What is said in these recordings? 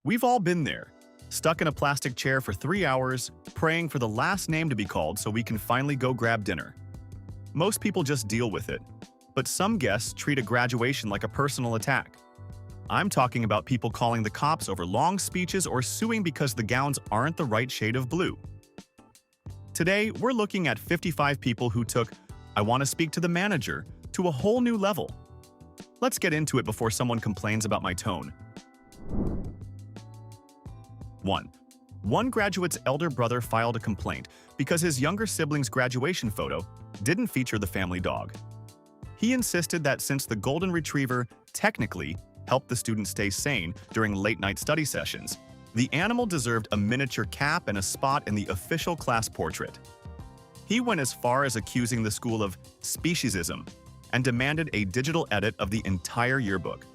We've all been there, stuck in a plastic chair for 3 hours, praying for the last name to be called so we can finally go grab dinner. Most people just deal with it, but some guests treat a graduation like a personal attack. I'm talking about people calling the cops over long speeches or suing because the gowns aren't the right shade of blue. Today, we're looking at 55 people who took "I want to speak to the manager" to a whole new level. Let's get into it before someone complains about my tone. 1. One graduate's elder brother filed a complaint because his younger sibling's graduation photo didn't feature the family dog. He insisted that since the golden retriever technically helped the student stay sane during late-night study sessions, the animal deserved a miniature cap and a spot in the official class portrait. He went as far as accusing the school of speciesism and demanded a digital edit of the entire yearbook.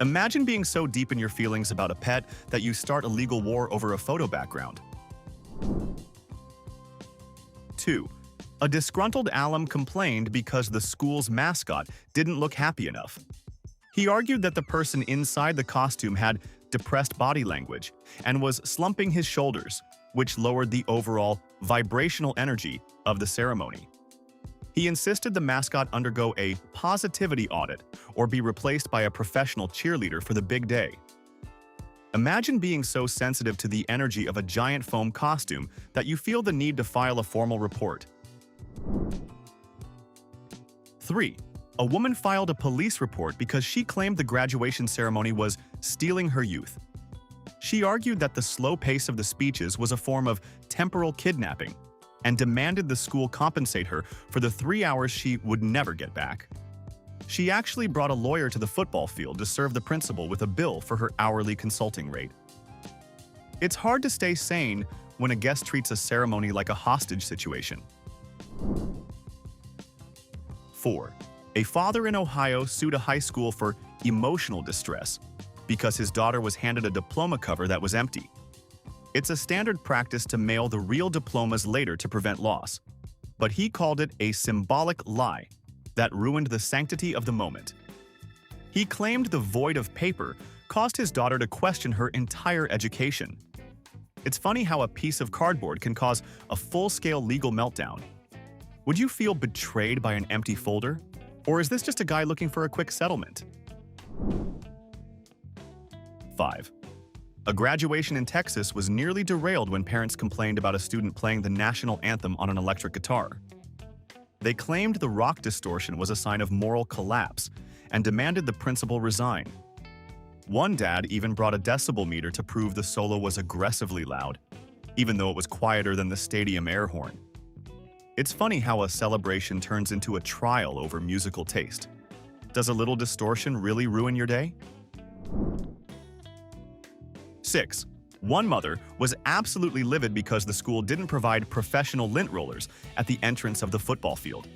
Imagine being so deep in your feelings about a pet that you start a legal war over a photo background. 2. A disgruntled alum complained because the school's mascot didn't look happy enough. He argued that the person inside the costume had depressed body language and was slumping his shoulders, which lowered the overall vibrational energy of the ceremony. He insisted the mascot undergo a positivity audit or be replaced by a professional cheerleader for the big day. Imagine being so sensitive to the energy of a giant foam costume that you feel the need to file a formal report. 3. A woman filed a police report because she claimed the graduation ceremony was stealing her youth. She argued that the slow pace of the speeches was a form of temporal kidnapping and demanded the school compensate her for the 3 hours she would never get back. She actually brought a lawyer to the football field to serve the principal with a bill for her hourly consulting rate. It's hard to stay sane when a guest treats a ceremony like a hostage situation. 4. A father in Ohio sued a high school for emotional distress because his daughter was handed a diploma cover that was empty. It's a standard practice to mail the real diplomas later to prevent loss, but he called it a symbolic lie that ruined the sanctity of the moment. He claimed the void of paper caused his daughter to question her entire education. It's funny how a piece of cardboard can cause a full-scale legal meltdown. Would you feel betrayed by an empty folder? Or is this just a guy looking for a quick settlement? 5. A graduation in Texas was nearly derailed when parents complained about a student playing the national anthem on an electric guitar. They claimed the rock distortion was a sign of moral collapse and demanded the principal resign. One dad even brought a decibel meter to prove the solo was aggressively loud, even though it was quieter than the stadium air horn. It's funny how a celebration turns into a trial over musical taste. Does a little distortion really ruin your day? 6. One mother was absolutely livid because the school didn't provide professional lint rollers at the entrance of the football field.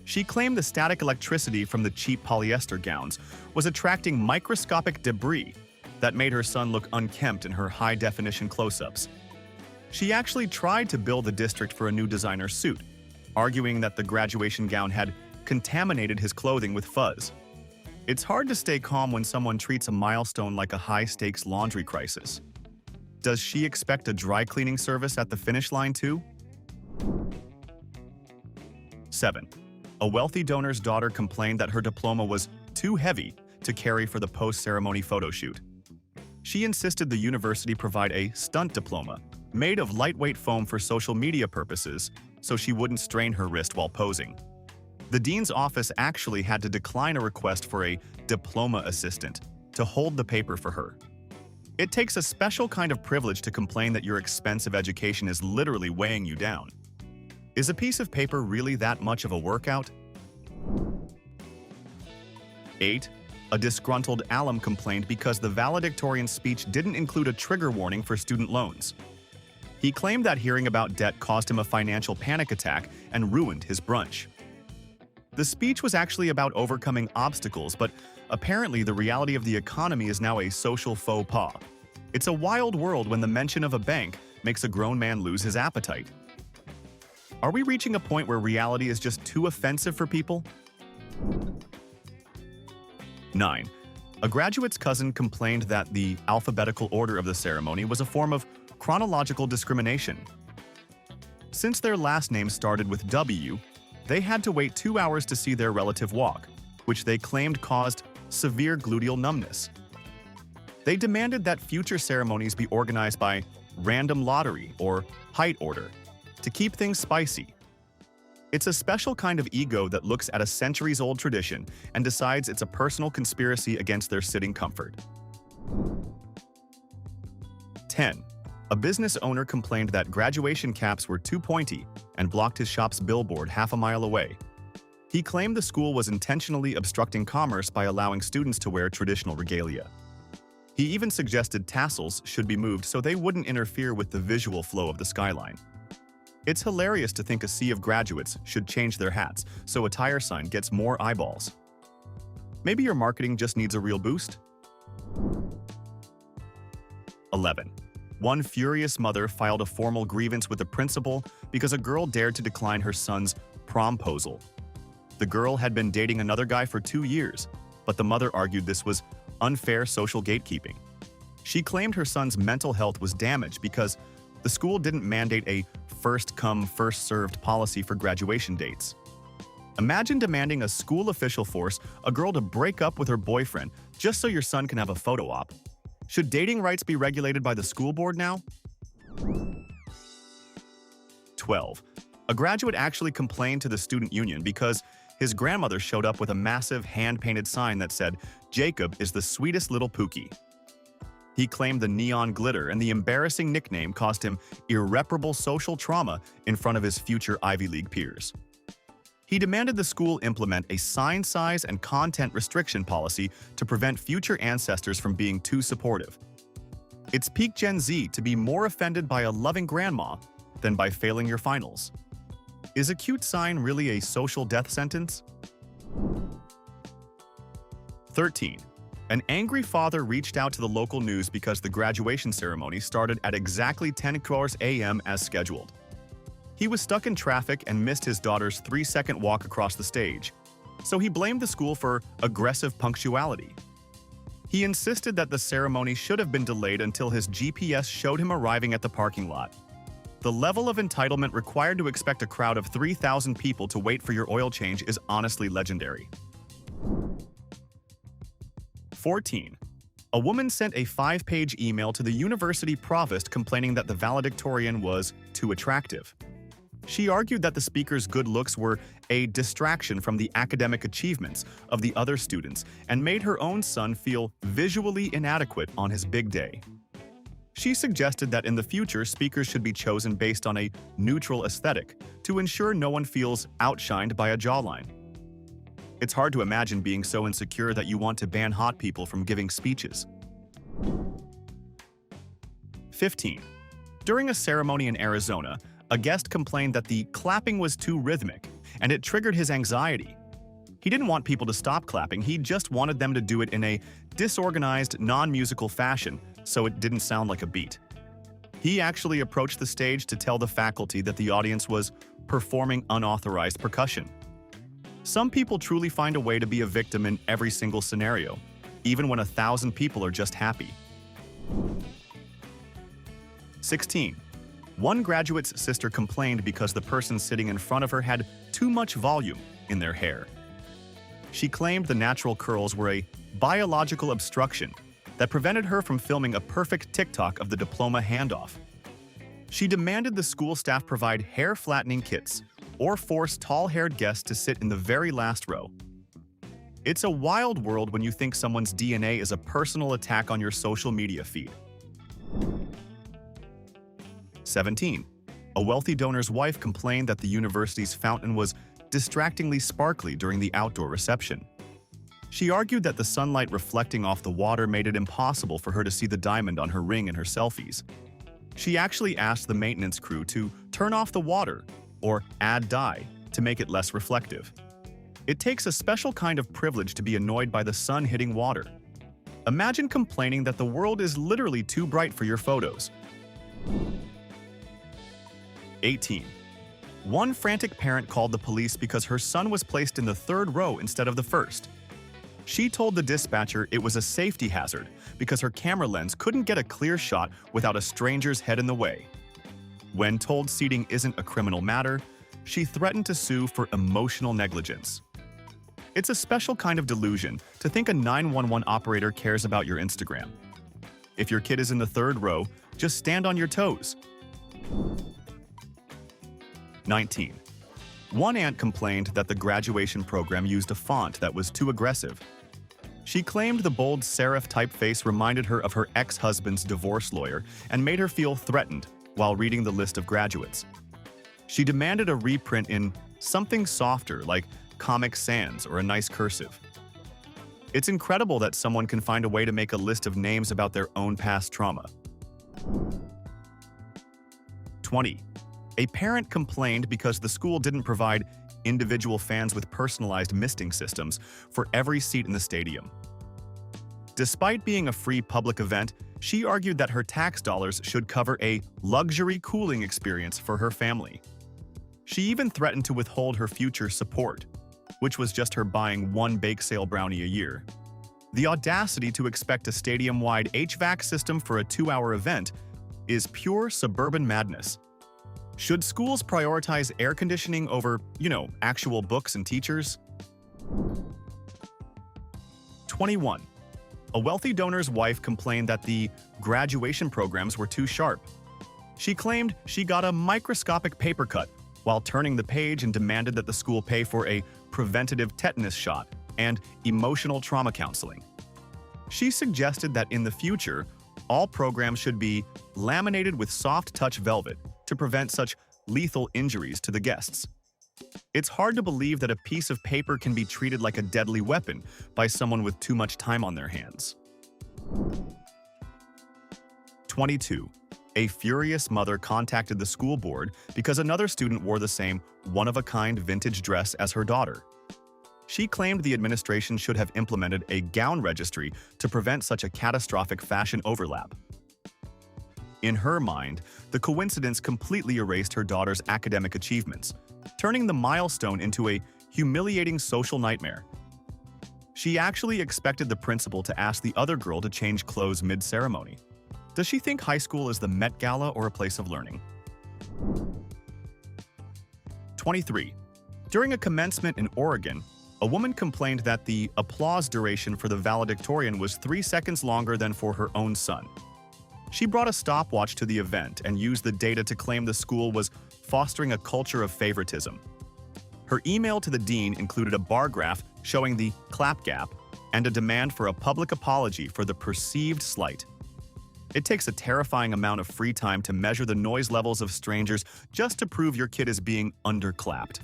She claimed the static electricity from the cheap polyester gowns was attracting microscopic debris that made her son look unkempt in her high-definition close-ups. She actually tried to bill the district for a new designer suit, arguing that the graduation gown had contaminated his clothing with fuzz. It's hard to stay calm when someone treats a milestone like a high-stakes laundry crisis. Does she expect a dry cleaning service at the finish line too? 7. A wealthy donor's daughter complained that her diploma was too heavy to carry for the post-ceremony photo shoot. She insisted the university provide a stunt diploma made of lightweight foam for social media purposes so she wouldn't strain her wrist while posing. The dean's office actually had to decline a request for a diploma assistant to hold the paper for her. It takes a special kind of privilege to complain that your expensive education is literally weighing you down. Is a piece of paper really that much of a workout? 8. A disgruntled alum complained because the valedictorian speech didn't include a trigger warning for student loans. He claimed that hearing about debt caused him a financial panic attack and ruined his brunch. The speech was actually about overcoming obstacles, but apparently the reality of the economy is now a social faux pas. It's a wild world when the mention of a bank makes a grown man lose his appetite. Are we reaching a point where reality is just too offensive for people? 9. A graduate's cousin complained that the alphabetical order of the ceremony was a form of chronological discrimination. Since their last name started with W, they had to wait 2 hours to see their relative walk, which they claimed caused severe gluteal numbness. They demanded that future ceremonies be organized by random lottery or height order to keep things spicy. It's a special kind of ego that looks at a centuries-old tradition and decides it's a personal conspiracy against their sitting comfort. 10. A business owner complained that graduation caps were too pointy and blocked his shop's billboard half a mile away. He claimed the school was intentionally obstructing commerce by allowing students to wear traditional regalia. He even suggested tassels should be moved so they wouldn't interfere with the visual flow of the skyline. It's hilarious to think a sea of graduates should change their hats so a tire sign gets more eyeballs. Maybe your marketing just needs a real boost? 11. One furious mother filed a formal grievance with the principal because a girl dared to decline her son's promposal. The girl had been dating another guy for 2 years, but the mother argued this was unfair social gatekeeping. She claimed her son's mental health was damaged because the school didn't mandate a first-come, first-served policy for graduation dates. Imagine demanding a school official force a girl to break up with her boyfriend just so your son can have a photo op. Should dating rights be regulated by the school board now? 12. A graduate actually complained to the student union because his grandmother showed up with a massive hand-painted sign that said, "Jacob is the sweetest little Pookie." He claimed the neon glitter and the embarrassing nickname caused him irreparable social trauma in front of his future Ivy League peers. He demanded the school implement a sign size and content restriction policy to prevent future ancestors from being too supportive. It's peak Gen Z to be more offended by a loving grandma than by failing your finals. Is a cute sign really a social death sentence? 13. An angry father reached out to the local news because the graduation ceremony started at exactly 10 a.m. as scheduled. He was stuck in traffic and missed his daughter's 3-second walk across the stage, so he blamed the school for aggressive punctuality. He insisted that the ceremony should have been delayed until his GPS showed him arriving at the parking lot. The level of entitlement required to expect a crowd of 3,000 people to wait for your oil change is honestly legendary. 14. A woman sent a 5-page email to the university provost complaining that the valedictorian was too attractive. She argued that the speaker's good looks were a distraction from the academic achievements of the other students and made her own son feel visually inadequate on his big day. She suggested that in the future, speakers should be chosen based on a neutral aesthetic to ensure no one feels outshined by a jawline. It's hard to imagine being so insecure that you want to ban hot people from giving speeches. 15. During a ceremony in Arizona, a guest complained that the clapping was too rhythmic, and it triggered his anxiety. He didn't want people to stop clapping, he just wanted them to do it in a disorganized, non-musical fashion, so it didn't sound like a beat. He actually approached the stage to tell the faculty that the audience was performing unauthorized percussion. Some people truly find a way to be a victim in every single scenario, even when 1,000 people are just happy. 16. One graduate's sister complained because the person sitting in front of her had too much volume in their hair. She claimed the natural curls were a biological obstruction that prevented her from filming a perfect TikTok of the Diploma handoff. She demanded the school staff provide hair flattening kits or force tall-haired guests to sit in the very last row. It's a wild world when you think someone's DNA is a personal attack on your social media feed. 17. A wealthy donor's wife complained that the university's fountain was distractingly sparkly during the outdoor reception. She argued that the sunlight reflecting off the water made it impossible for her to see the diamond on her ring in her selfies. She actually asked the maintenance crew to turn off the water or add dye to make it less reflective. It takes a special kind of privilege to be annoyed by the sun hitting water. Imagine complaining that the world is literally too bright for your photos. 18. One frantic parent called the police because her son was placed in the third row instead of the first. She told the dispatcher it was a safety hazard because her camera lens couldn't get a clear shot without a stranger's head in the way. When told seating isn't a criminal matter, she threatened to sue for emotional negligence. It's a special kind of delusion to think a 911 operator cares about your Instagram. If your kid is in the third row, just stand on your toes. 19. One aunt complained that the graduation program used a font that was too aggressive. She claimed the bold serif typeface reminded her of her ex-husband's divorce lawyer and made her feel threatened while reading the list of graduates. She demanded a reprint in something softer like Comic Sans or a nice cursive. It's incredible that someone can find a way to make a list of names about their own past trauma. 20. A parent complained because the school didn't provide individual fans with personalized misting systems for every seat in the stadium. Despite being a free public event, she argued that her tax dollars should cover a luxury cooling experience for her family. She even threatened to withhold her future support, which was just her buying one bake sale brownie a year. The audacity to expect a stadium-wide HVAC system for a 2-hour event is pure suburban madness. Should schools prioritize air conditioning over, actual books and teachers? 21. A wealthy donor's wife complained that the graduation programs were too sharp. She claimed she got a microscopic paper cut while turning the page and demanded that the school pay for a preventative tetanus shot and emotional trauma counseling. She suggested that in the future, all programs should be laminated with soft-touch velvet to prevent such lethal injuries to the guests. It's hard to believe that a piece of paper can be treated like a deadly weapon by someone with too much time on their hands. 22. A furious mother contacted the school board because another student wore the same one-of-a-kind vintage dress as her daughter. She claimed the administration should have implemented a gown registry to prevent such a catastrophic fashion overlap. In her mind, the coincidence completely erased her daughter's academic achievements, turning the milestone into a humiliating social nightmare. She actually expected the principal to ask the other girl to change clothes mid-ceremony. Does she think high school is the Met Gala or a place of learning? 23. During a commencement in Oregon, a woman complained that the applause duration for the valedictorian was 3 seconds longer than for her own son. She brought a stopwatch to the event and used the data to claim the school was fostering a culture of favoritism. Her email to the dean included a bar graph showing the clap gap and a demand for a public apology for the perceived slight. It takes a terrifying amount of free time to measure the noise levels of strangers just to prove your kid is being underclapped.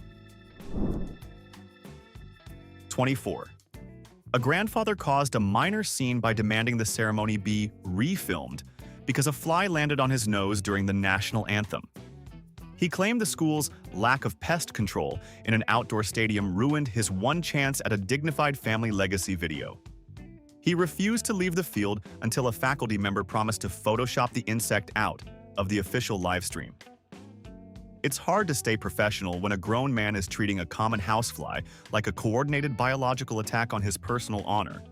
24. A grandfather caused a minor scene by demanding the ceremony be refilmed because a fly landed on his nose during the national anthem. He claimed the school's lack of pest control in an outdoor stadium ruined his one chance at a dignified family legacy video. He refused to leave the field until a faculty member promised to Photoshop the insect out of the official livestream. It's hard to stay professional when a grown man is treating a common housefly like a coordinated biological attack on his personal honor.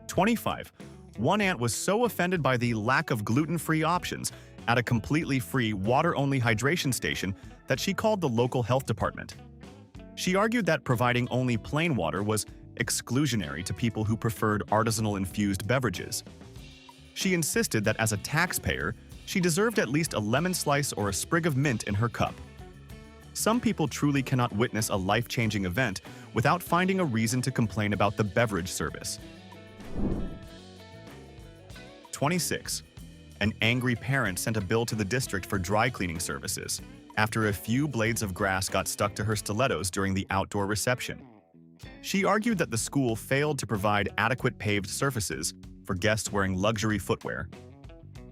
25. One aunt was so offended by the lack of gluten-free options at a completely free water-only hydration station that she called the local health department. She argued that providing only plain water was exclusionary to people who preferred artisanal-infused beverages. She insisted that as a taxpayer, she deserved at least a lemon slice or a sprig of mint in her cup. Some people truly cannot witness a life-changing event without finding a reason to complain about the beverage service. 26. An angry parent sent a bill to the district for dry cleaning services after a few blades of grass got stuck to her stilettos during the outdoor reception. She argued that the school failed to provide adequate paved surfaces for guests wearing luxury footwear.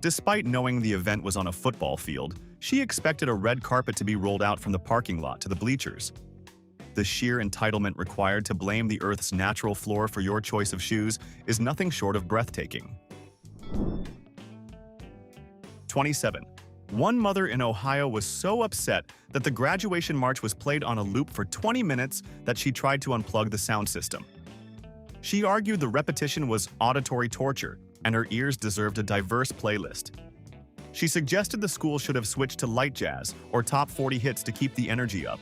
Despite knowing the event was on a football field, she expected a red carpet to be rolled out from the parking lot to the bleachers. The sheer entitlement required to blame the Earth's natural floor for your choice of shoes is nothing short of breathtaking. 27. One mother in Ohio was so upset that the graduation march was played on a loop for 20 minutes that she tried to unplug the sound system. She argued the repetition was auditory torture and her ears deserved a diverse playlist. She suggested the school should have switched to light jazz or top 40 hits to keep the energy up.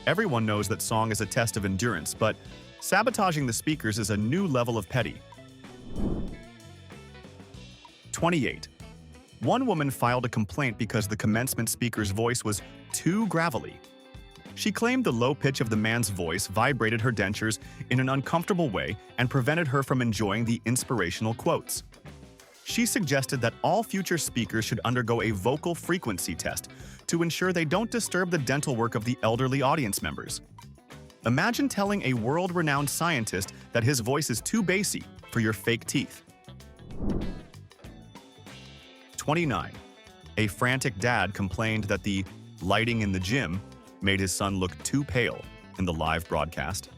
Everyone knows that song is a test of endurance, but sabotaging the speakers is a new level of petty. 28. One woman filed a complaint because the commencement speaker's voice was too gravelly. She claimed the low pitch of the man's voice vibrated her dentures in an uncomfortable way and prevented her from enjoying the inspirational quotes. She suggested that all future speakers should undergo a vocal frequency test to ensure they don't disturb the dental work of the elderly audience members. Imagine telling a world-renowned scientist that his voice is too bassy for your fake teeth. 29. A frantic dad complained that the lighting in the gym made his son look too pale in the live broadcast.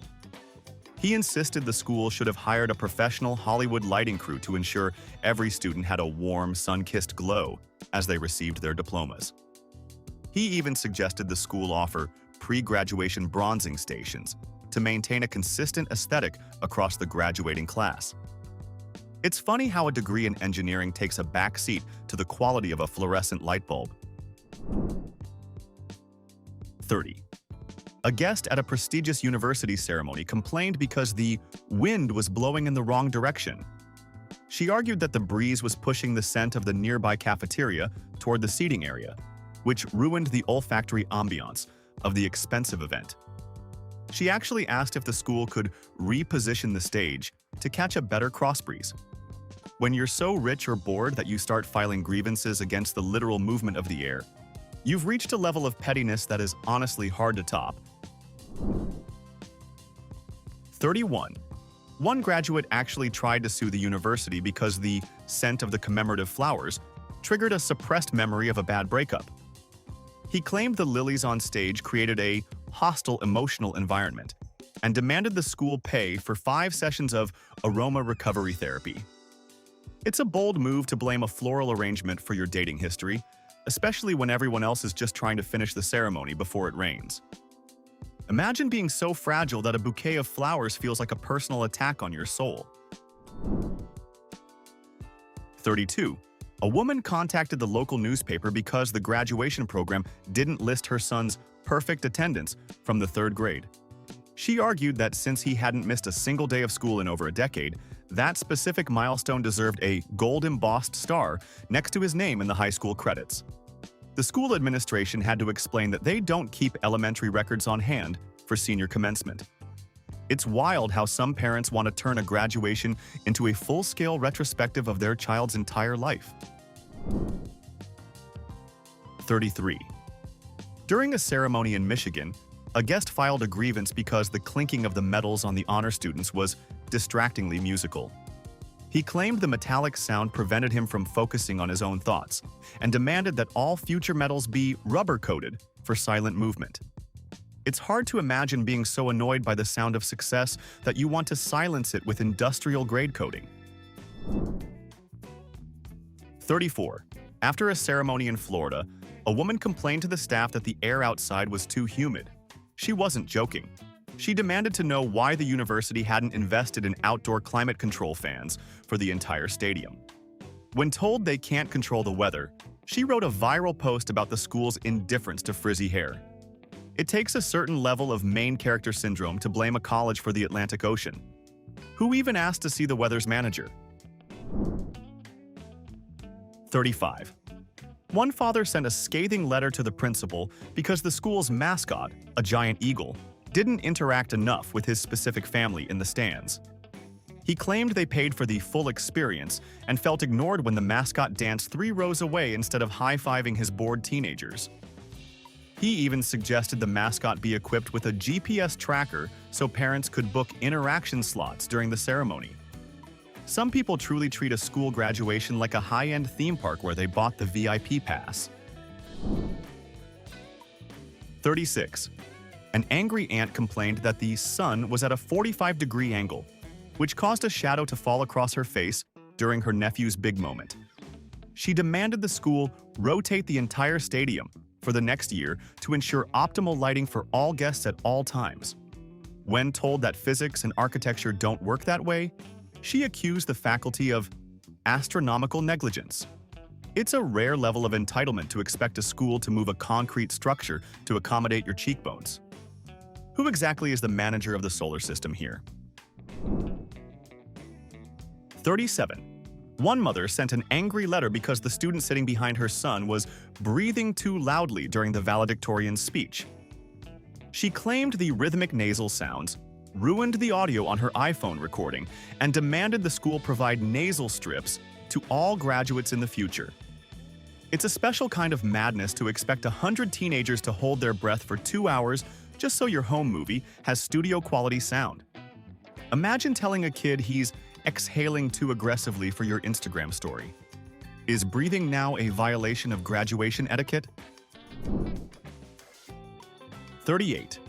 He insisted the school should have hired a professional Hollywood lighting crew to ensure every student had a warm, sun-kissed glow as they received their diplomas. He even suggested the school offer pre-graduation bronzing stations to maintain a consistent aesthetic across the graduating class. It's funny how a degree in engineering takes a back seat to the quality of a fluorescent light bulb. 30. A guest at a prestigious university ceremony complained because the wind was blowing in the wrong direction. She argued that the breeze was pushing the scent of the nearby cafeteria toward the seating area, which ruined the olfactory ambiance of the expensive event. She actually asked if the school could reposition the stage to catch a better cross breeze. When you're so rich or bored that you start filing grievances against the literal movement of the air, you've reached a level of pettiness that is honestly hard to top. 31. One graduate actually tried to sue the university because the scent of the commemorative flowers triggered a suppressed memory of a bad breakup. He claimed the lilies on stage created a hostile emotional environment and demanded the school pay for 5 sessions of aroma recovery therapy. It's a bold move to blame a floral arrangement for your dating history, especially when everyone else is just trying to finish the ceremony before it rains. Imagine being so fragile that a bouquet of flowers feels like a personal attack on your soul. 32. A woman contacted the local newspaper because the graduation program didn't list her son's perfect attendance from the 3rd grade. She argued that since he hadn't missed a single day of school in over a decade, that specific milestone deserved a gold-embossed star next to his name in the high school credits. The school administration had to explain that they don't keep elementary records on hand for senior commencement. It's wild how some parents want to turn a graduation into a full-scale retrospective of their child's entire life. 33. During a ceremony in Michigan, a guest filed a grievance because the clinking of the medals on the honor students was distractingly musical. He claimed the metallic sound prevented him from focusing on his own thoughts and demanded that all future medals be rubber-coated for silent movement. It's hard to imagine being so annoyed by the sound of success that you want to silence it with industrial-grade coating. 34. After a ceremony in Florida, a woman complained to the staff that the air outside was too humid. She wasn't joking. She demanded to know why the university hadn't invested in outdoor climate control fans for the entire stadium. When told they can't control the weather, she wrote a viral post about the school's indifference to frizzy hair. It takes a certain level of main character syndrome to blame a college for the Atlantic Ocean. Who even asked to see the weather's manager? 35. One father sent a scathing letter to the principal because the school's mascot, a giant eagle, didn't interact enough with his specific family in the stands. He claimed they paid for the full experience and felt ignored when the mascot danced 3 rows away instead of high-fiving his bored teenagers. He even suggested the mascot be equipped with a GPS tracker so parents could book interaction slots during the ceremony. Some people truly treat a school graduation like a high-end theme park where they bought the VIP pass. 36. An angry aunt complained that the sun was at a 45-degree angle, which caused a shadow to fall across her face during her nephew's big moment. She demanded the school rotate the entire stadium for the next year to ensure optimal lighting for all guests at all times. When told that physics and architecture don't work that way, she accused the faculty of astronomical negligence. It's a rare level of entitlement to expect a school to move a concrete structure to accommodate your cheekbones. Who exactly is the manager of the solar system here? 37. One mother sent an angry letter because the student sitting behind her son was breathing too loudly during the valedictorian's speech. She claimed the rhythmic nasal sounds ruined the audio on her iPhone recording and demanded the school provide nasal strips to all graduates in the future. It's a special kind of madness to expect 100 teenagers to hold their breath for 2 hours just so your home movie has studio-quality sound. Imagine telling a kid he's exhaling too aggressively for your Instagram story. Is breathing now a violation of graduation etiquette? 38.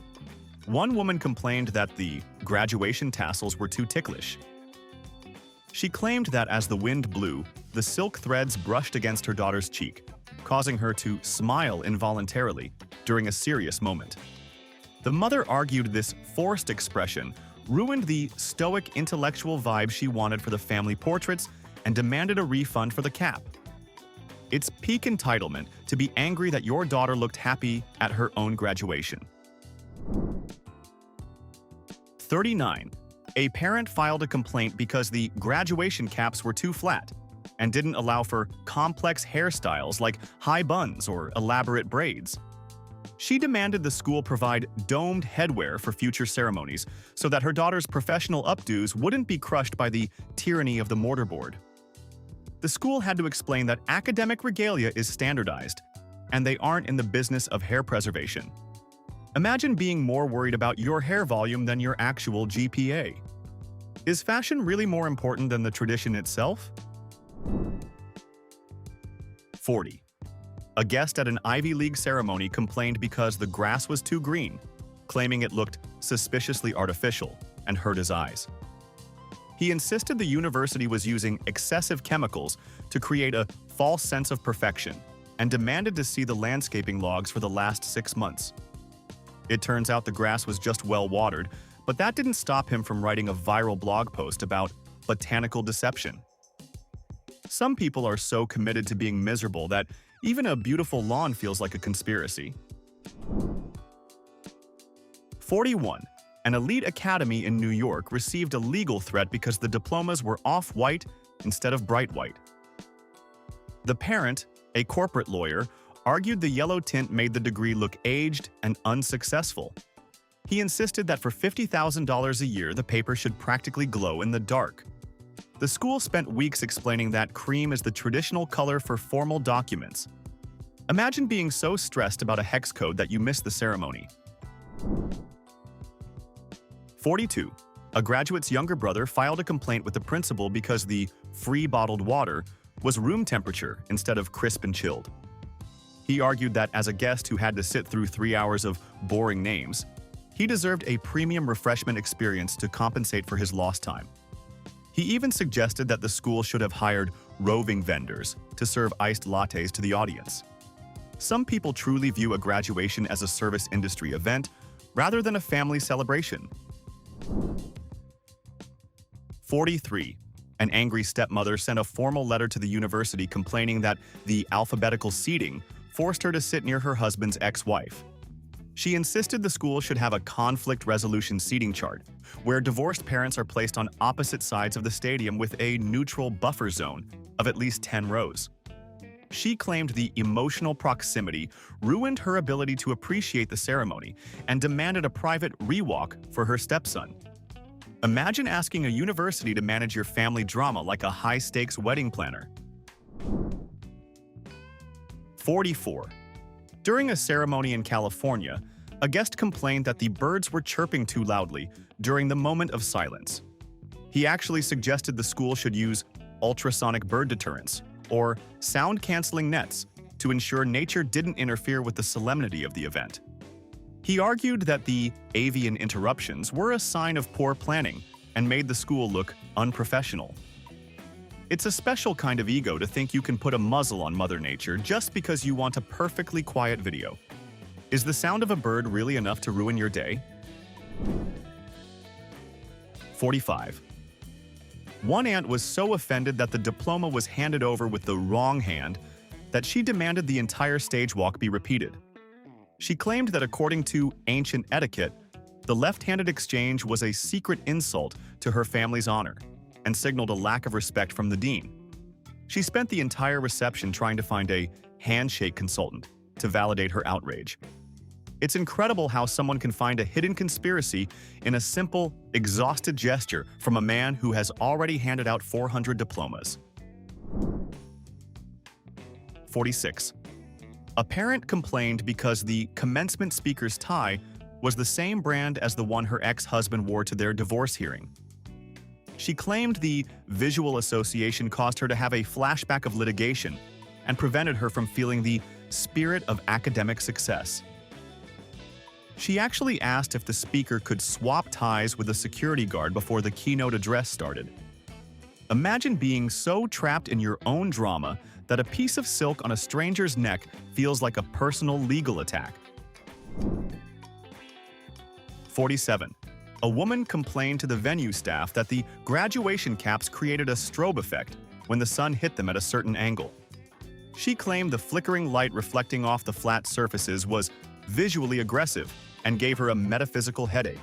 One woman complained that the graduation tassels were too ticklish. She claimed that as the wind blew, the silk threads brushed against her daughter's cheek, causing her to smile involuntarily during a serious moment. The mother argued this forced expression ruined the stoic intellectual vibe she wanted for the family portraits and demanded a refund for the cap. It's peak entitlement to be angry that your daughter looked happy at her own graduation. 39. A parent filed a complaint because the graduation caps were too flat and didn't allow for complex hairstyles like high buns or elaborate braids. She demanded the school provide domed headwear for future ceremonies so that her daughter's professional updos wouldn't be crushed by the tyranny of the mortarboard. The school had to explain that academic regalia is standardized, and they aren't in the business of hair preservation. Imagine being more worried about your hair volume than your actual GPA. Is fashion really more important than the tradition itself? 40. A guest at an Ivy League ceremony complained because the grass was too green, claiming it looked suspiciously artificial and hurt his eyes. He insisted the university was using excessive chemicals to create a false sense of perfection and demanded to see the landscaping logs for the last 6 months. It turns out the grass was just well watered, but that didn't stop him from writing a viral blog post about botanical deception. Some people are so committed to being miserable that even a beautiful lawn feels like a conspiracy. 41. An elite academy in New York received a legal threat because the diplomas were off-white instead of bright white. The parent, a corporate lawyer, argued the yellow tint made the degree look aged and unsuccessful. He insisted that for $50,000 a year, the paper should practically glow in the dark. The school spent weeks explaining that cream is the traditional color for formal documents. Imagine being so stressed about a hex code that you miss the ceremony. 42. A graduate's younger brother filed a complaint with the principal because the free bottled water was room temperature instead of crisp and chilled. He argued that as a guest who had to sit through 3 hours of boring names, he deserved a premium refreshment experience to compensate for his lost time. He even suggested that the school should have hired roving vendors to serve iced lattes to the audience. Some people truly view a graduation as a service industry event rather than a family celebration. 43. An angry stepmother sent a formal letter to the university complaining that the alphabetical seating forced her to sit near her husband's ex-wife. She insisted the school should have a conflict resolution seating chart, where divorced parents are placed on opposite sides of the stadium with a neutral buffer zone of at least 10 rows. She claimed the emotional proximity ruined her ability to appreciate the ceremony and demanded a private rewalk for her stepson. Imagine asking a university to manage your family drama like a high-stakes wedding planner. 44. During a ceremony in California, a guest complained that the birds were chirping too loudly during the moment of silence. He actually suggested the school should use ultrasonic bird deterrents or sound-canceling nets to ensure nature didn't interfere with the solemnity of the event. He argued that the avian interruptions were a sign of poor planning and made the school look unprofessional. It's a special kind of ego to think you can put a muzzle on Mother Nature just because you want a perfectly quiet video. Is the sound of a bird really enough to ruin your day? 45. One aunt was so offended that the diploma was handed over with the wrong hand that she demanded the entire stage walk be repeated. She claimed that according to ancient etiquette, the left-handed exchange was a secret insult to her family's honor and signaled a lack of respect from the dean. She spent the entire reception trying to find a handshake consultant to validate her outrage. It's incredible how someone can find a hidden conspiracy in a simple, exhausted gesture from a man who has already handed out 400 diplomas. 46. A parent complained because the commencement speaker's tie was the same brand as the one her ex-husband wore to their divorce hearing. She claimed the visual association caused her to have a flashback of litigation and prevented her from feeling the spirit of academic success. She actually asked if the speaker could swap ties with a security guard before the keynote address started. Imagine being so trapped in your own drama that a piece of silk on a stranger's neck feels like a personal legal attack. 47. A woman complained to the venue staff that the graduation caps created a strobe effect when the sun hit them at a certain angle. She claimed the flickering light reflecting off the flat surfaces was visually aggressive and gave her a metaphysical headache.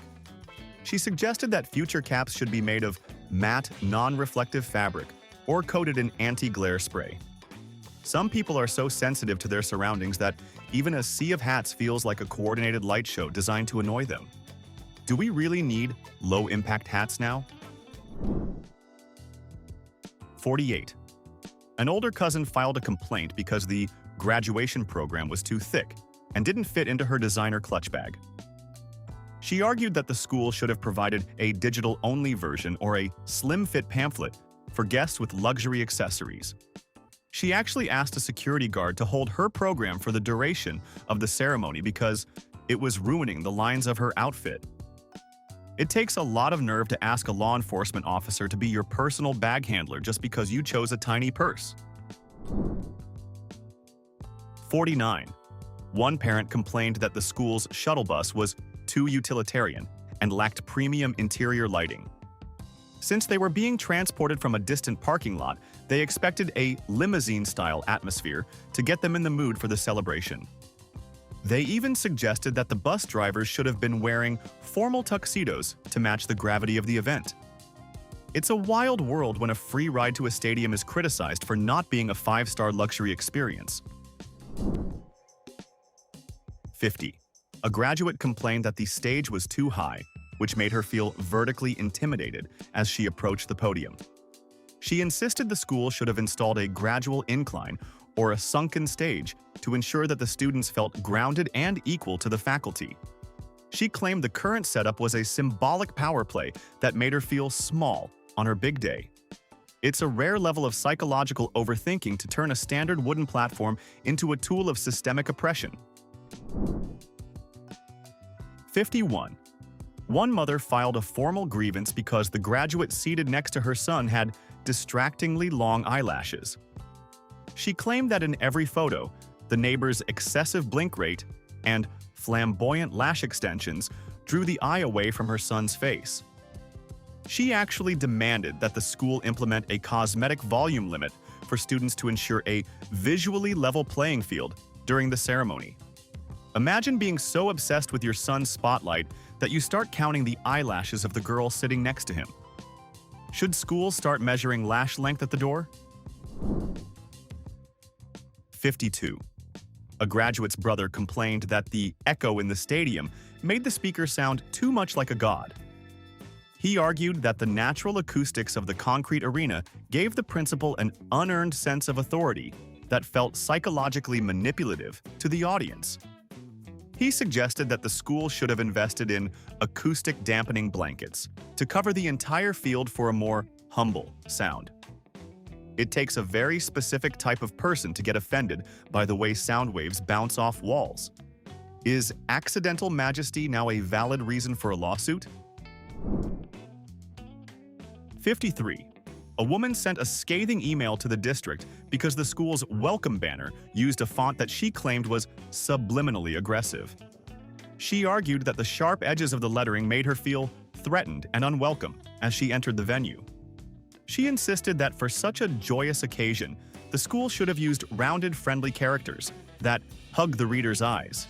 She suggested that future caps should be made of matte, non-reflective fabric or coated in anti-glare spray. Some people are so sensitive to their surroundings that even a sea of hats feels like a coordinated light show designed to annoy them. Do we really need low-impact hats now? 48. An older cousin filed a complaint because the graduation program was too thick and didn't fit into her designer clutch bag. She argued that the school should have provided a digital-only version or a slim-fit pamphlet for guests with luxury accessories. She actually asked a security guard to hold her program for the duration of the ceremony because it was ruining the lines of her outfit. It takes a lot of nerve to ask a law enforcement officer to be your personal bag handler just because you chose a tiny purse. 49. One parent complained that the school's shuttle bus was too utilitarian and lacked premium interior lighting. Since they were being transported from a distant parking lot, they expected a limousine-style atmosphere to get them in the mood for the celebration. They even suggested that the bus drivers should have been wearing formal tuxedos to match the gravity of the event. It's a wild world when a free ride to a stadium is criticized for not being a 5-star luxury experience. 50. A graduate complained that the stage was too high, which made her feel vertically intimidated as she approached the podium. She insisted the school should have installed a gradual incline or a sunken stage to ensure that the students felt grounded and equal to the faculty. She claimed the current setup was a symbolic power play that made her feel small on her big day. It's a rare level of psychological overthinking to turn a standard wooden platform into a tool of systemic oppression. 51. One mother filed a formal grievance because the graduate seated next to her son had distractingly long eyelashes. She claimed that in every photo, the neighbor's excessive blink rate and flamboyant lash extensions drew the eye away from her son's face. She actually demanded that the school implement a cosmetic volume limit for students to ensure a visually level playing field during the ceremony. Imagine being so obsessed with your son's spotlight that you start counting the eyelashes of the girl sitting next to him. Should schools start measuring lash length at the door? 52. A graduate's brother complained that the echo in the stadium made the speaker sound too much like a god. He argued that the natural acoustics of the concrete arena gave the principal an unearned sense of authority that felt psychologically manipulative to the audience. He suggested that the school should have invested in acoustic dampening blankets to cover the entire field for a more humble sound. It takes a very specific type of person to get offended by the way sound waves bounce off walls. Is accidental majesty now a valid reason for a lawsuit? 53. a woman sent a scathing email to the district because the school's welcome banner used a font that she claimed was subliminally aggressive. She argued that the sharp edges of the lettering made her feel threatened and unwelcome as she entered the venue. She insisted that for such a joyous occasion, the school should have used rounded, friendly characters that hug the reader's eyes.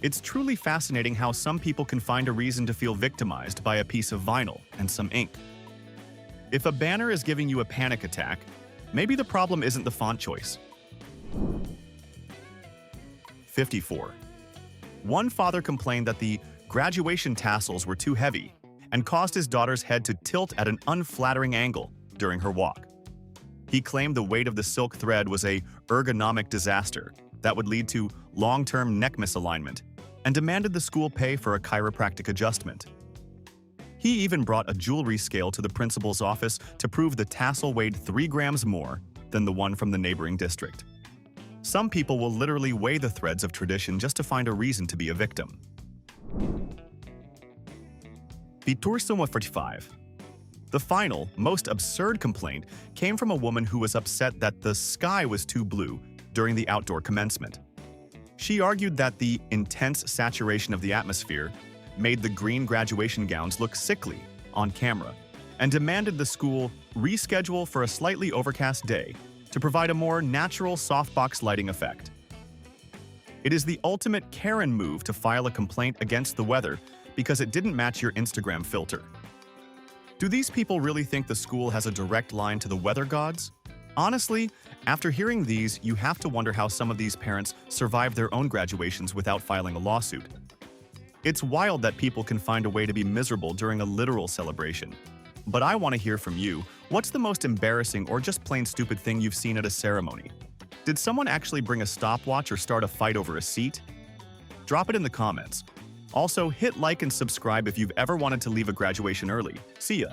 It's truly fascinating how some people can find a reason to feel victimized by a piece of vinyl and some ink. If a banner is giving you a panic attack, maybe the problem isn't the font choice. 54. One father complained that the graduation tassels were too heavy and caused his daughter's head to tilt at an unflattering angle during her walk. He claimed the weight of the silk thread was a ergonomic disaster that would lead to long-term neck misalignment and demanded the school pay for a chiropractic adjustment. He even brought a jewelry scale to the principal's office to prove the tassel weighed 3 grams more than the one from the neighboring district. Some people will literally weigh the threads of tradition just to find a reason to be a victim. 45. The final, most absurd complaint came from a woman who was upset that the sky was too blue during the outdoor commencement. She argued that the intense saturation of the atmosphere made the green graduation gowns look sickly on camera and demanded the school reschedule for a slightly overcast day to provide a more natural softbox lighting effect. It is the ultimate Karen move to file a complaint against the weather because it didn't match your Instagram filter. Do these people really think the school has a direct line to the weather gods? Honestly, after hearing these, you have to wonder how some of these parents survive their own graduations without filing a lawsuit. It's wild that people can find a way to be miserable during a literal celebration. But I want to hear from you. What's the most embarrassing or just plain stupid thing you've seen at a ceremony? Did someone actually bring a stopwatch or start a fight over a seat? Drop it in the comments. Also, hit like and subscribe if you've ever wanted to leave a graduation early. See ya!